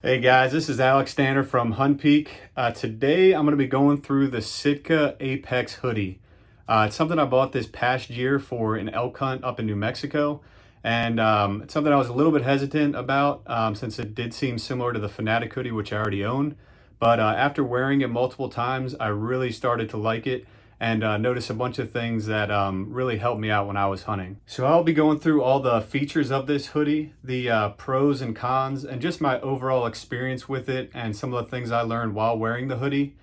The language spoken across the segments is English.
Hey guys, this is Alex Stander from Hunt Peak. Today I'm going to be going through the Sitka Apex Hoody. It's something I bought this past year for an elk hunt up in New Mexico, and it's something I was a little bit hesitant about since it did seem similar to the Fanatic Hoody, which I already own. But after wearing it multiple times, I really started to like it and notice a bunch of things that really helped me out when I was hunting. So I'll be going through all the features of this hoodie, the pros and cons, and just my overall experience with it and some of the things I learned while wearing the hoodie.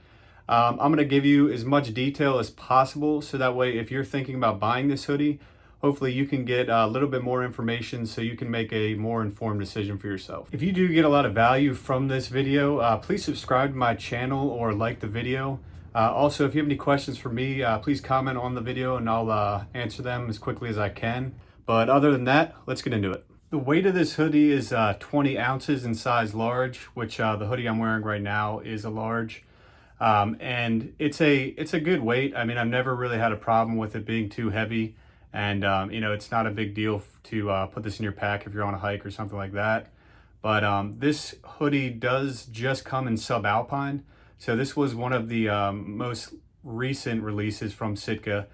I'm going to give you as much detail as possible so that way if you're thinking about buying this hoodie, hopefully you can get a little bit more information so you can make a more informed decision for yourself. If you do get a lot of value from this video, please subscribe to my channel or like the video. Also, if you have any questions for me, please comment on the video and I'll answer them as quickly as I can. But other than that, let's get into it. The weight of this hoodie is 20 ounces in size large, which the hoodie I'm wearing right now is a large. And it's a good weight. I mean, I've never really had a problem with it being too heavy. And, you know, it's not a big deal to put this in your pack if you're on a hike or something like that. But this hoodie does just come in Subalpine. So this was one of the most recent releases from Sitka.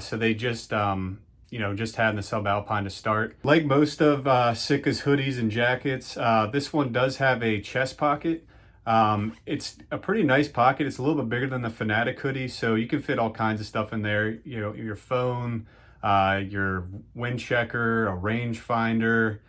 So they just, you know, just had the Subalpine to start. Like most of Sitka's hoodies and jackets, this one does have a chest pocket. It's a pretty nice pocket. It's a little bit bigger than the Fanatic hoodie, so you can fit all kinds of stuff in there. You know, your phone, your wind checker, a range finder,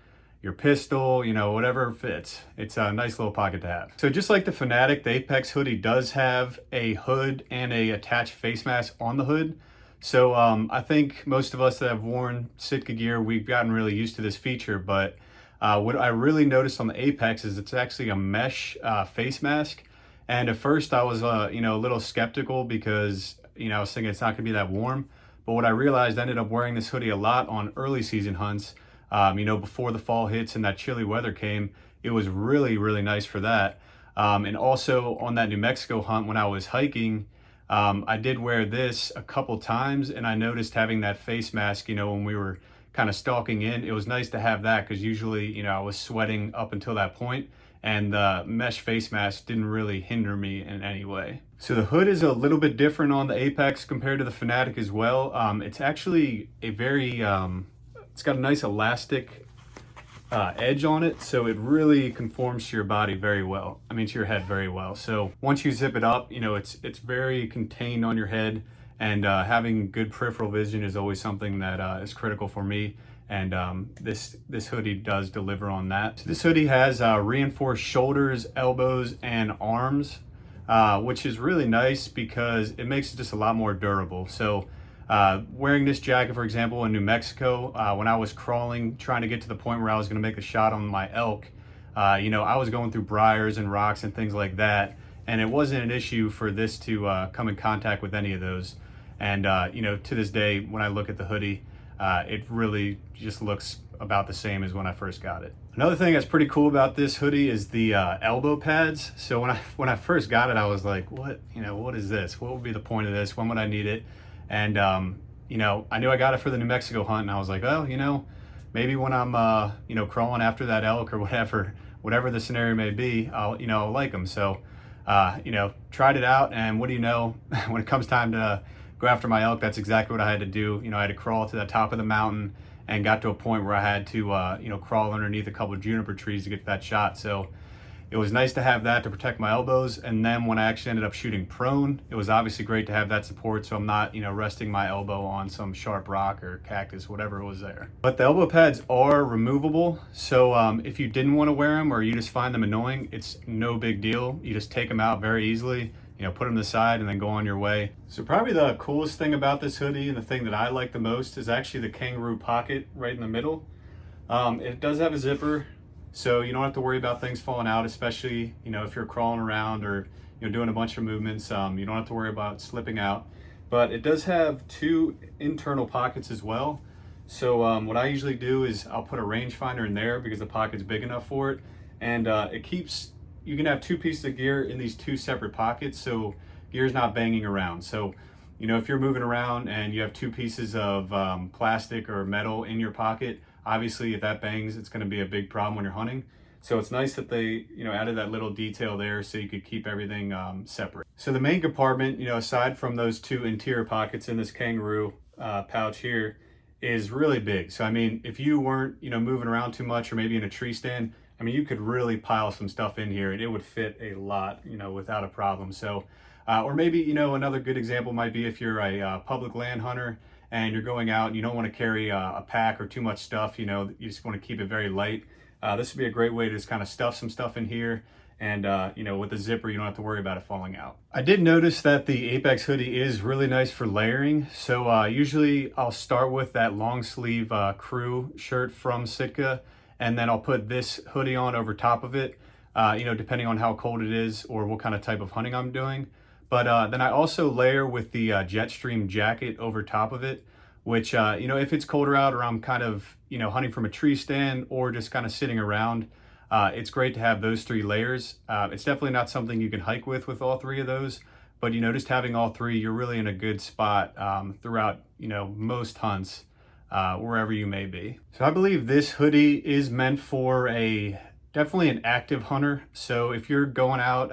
your pistol, you know, whatever fits. It's a nice little pocket to have. So just like the Fanatic, the Apex hoodie does have a hood and a attached face mask on the hood. So I think most of us that have worn Sitka gear, we've gotten really used to this feature, but what I really noticed on the Apex is it's actually a mesh face mask. And at first I was, you know, a little skeptical because, you know, I was thinking it's not gonna be that warm. But what I realized, I ended up wearing this hoodie a lot on early season hunts. You know, before the fall hits and that chilly weather came, it was really, really nice for that. And also on that New Mexico hunt when I was hiking, I did wear this a couple times and I noticed having that face mask, you know, when we were kind of stalking in, it was nice to have that because usually, you know, I was sweating up until that point and the mesh face mask didn't really hinder me in any way. So the hood is a little bit different on the Apex compared to the Fanatic as well. It's actually a very, it's got a nice elastic edge on it, so it really conforms to your body very well. I mean, to your head very well. So once you zip it up, you know, it's very contained on your head, and having good peripheral vision is always something that is critical for me. And this hoodie does deliver on that. So this hoodie has reinforced shoulders, elbows, and arms, which is really nice because it makes it just a lot more durable. So wearing this jacket, for example, in New Mexico, when I was crawling, trying to get to the point where I was going to make a shot on my elk, you know, I was going through briars and rocks and things like that, and it wasn't an issue for this to come in contact with any of those. And you know, to this day, when I look at the hoodie, it really just looks about the same as when I first got it. Another thing that's pretty cool about this hoodie is the elbow pads. So when I first got it, I was like, what, you know, what is this? What would be the point of this? When would I need it? And you know, I knew I got it for the New Mexico hunt, and I was like, oh, you know, maybe when I'm you know, crawling after that elk or whatever the scenario may be, I'll like them. So you know, tried it out, and what do you know, when it comes time to go after my elk, that's exactly what I had to do. You know, I had to crawl to the top of the mountain and got to a point where I had to you know, crawl underneath a couple of juniper trees to get to that shot. So it was nice to have that to protect my elbows. And then when I actually ended up shooting prone, it was obviously great to have that support, so I'm not, you know, resting my elbow on some sharp rock or cactus, whatever was there. But the elbow pads are removable, so if you didn't want to wear them or you just find them annoying, it's no big deal. You just take them out very easily, you know, put them to the side and then go on your way. So probably the coolest thing about this hoodie, and the thing that I like the most, is actually the Kangaroo Pocket right in the middle. It does have a zipper, so you don't have to worry about things falling out, especially, you know, if you're crawling around or, you know, doing a bunch of movements. You don't have to worry about slipping out. But it does have two internal pockets as well. So what I usually do is I'll put a rangefinder in there because the pocket's big enough for it. And it keeps, you can have two pieces of gear in these two separate pockets, so gear's not banging around. So, you know, if you're moving around and you have two pieces of plastic or metal in your pocket, obviously if that bangs, it's going to be a big problem when you're hunting. So it's nice that they, added that little detail there so you could keep everything separate. So the main compartment, aside from those two interior pockets in this Kangaroo pouch here, is really big. So I mean, if you weren't, moving around too much, or maybe in a tree stand, I mean, you could really pile some stuff in here and it would fit a lot, without a problem. So, or maybe, another good example might be if you're a public land hunter and you're going out and you don't want to carry a pack or too much stuff, you just want to keep it very light. This would be a great way to just kind of stuff some stuff in here. And, with the zipper, you don't have to worry about it falling out. I did notice that the Apex hoodie is really nice for layering. So usually I'll start with that long sleeve crew shirt from Sitka, and then I'll put this hoodie on over top of it, depending on how cold it is or what kind of type of hunting I'm doing. But then I also layer with the Jetstream jacket over top of it, which, if it's colder out or I'm kind of, hunting from a tree stand or just kind of sitting around, it's great to have those 3 layers. It's definitely not something you can hike with all 3 of those, but, just having all 3, you're really in a good spot throughout, most hunts, wherever you may be. So I believe this hoodie is meant for definitely an active hunter. So if you're going out,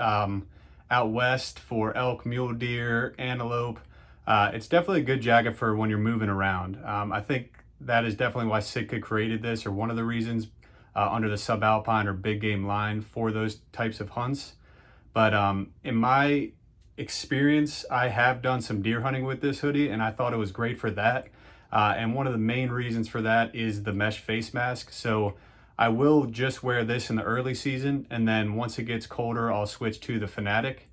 out west for elk, mule deer, antelope, it's definitely a good jacket for when you're moving around. I think that is definitely why Sitka created this, or one of the reasons, under the Subalpine or big game line for those types of hunts. But in my experience, I have done some deer hunting with this hoodie, and I thought it was great for that. And one of the main reasons for that is the mesh face mask. So I will just wear this in the early season, and then once it gets colder, I'll switch to the Fanatic.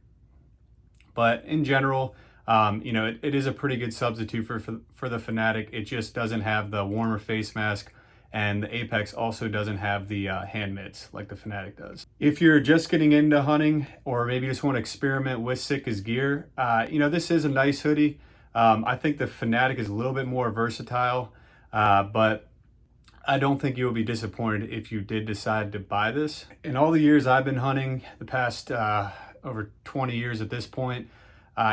But in general, it is a pretty good substitute for the Fanatic. It just doesn't have the warmer face mask, and the Apex also doesn't have the hand mitts like the Fanatic does. If you're just getting into hunting, or maybe just want to experiment with Sitka's gear, this is a nice hoodie. I think the Fanatic is a little bit more versatile, but I don't think you will be disappointed if you did decide to buy this. In all the years I've been hunting, the past over 20 years at this point,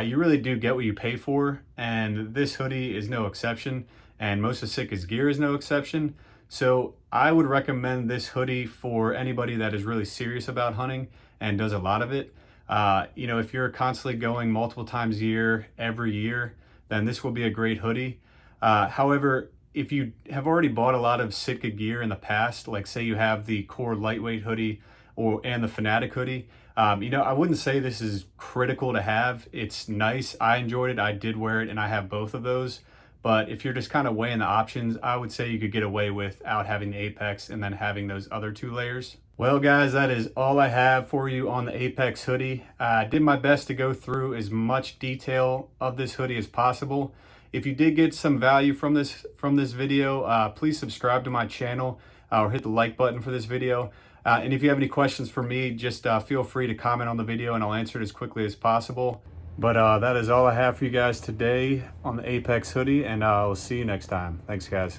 you really do get what you pay for, and this hoodie is no exception, and most of Sitka's gear is no exception. So I would recommend this hoodie for anybody that is really serious about hunting and does a lot of it. If you're constantly going multiple times a year, every year, then this will be a great hoodie. However, if you have already bought a lot of Sitka gear in the past, like say you have the Core Lightweight Hoody and the Fanatic Hoodie, I wouldn't say this is critical to have. It's nice. I enjoyed it. I did wear it, and I have both of those. But if you're just kind of weighing the options, I would say you could get away without having the Apex and then having those other 2 layers. Well, guys, that is all I have for you on the Apex hoodie. I did my best to go through as much detail of this hoodie as possible. If you did get some value from this video, please subscribe to my channel or hit the like button for this video. And if you have any questions for me, just feel free to comment on the video and I'll answer it as quickly as possible. But that is all I have for you guys today on the Apex hoodie, and I'll see you next time. Thanks, guys.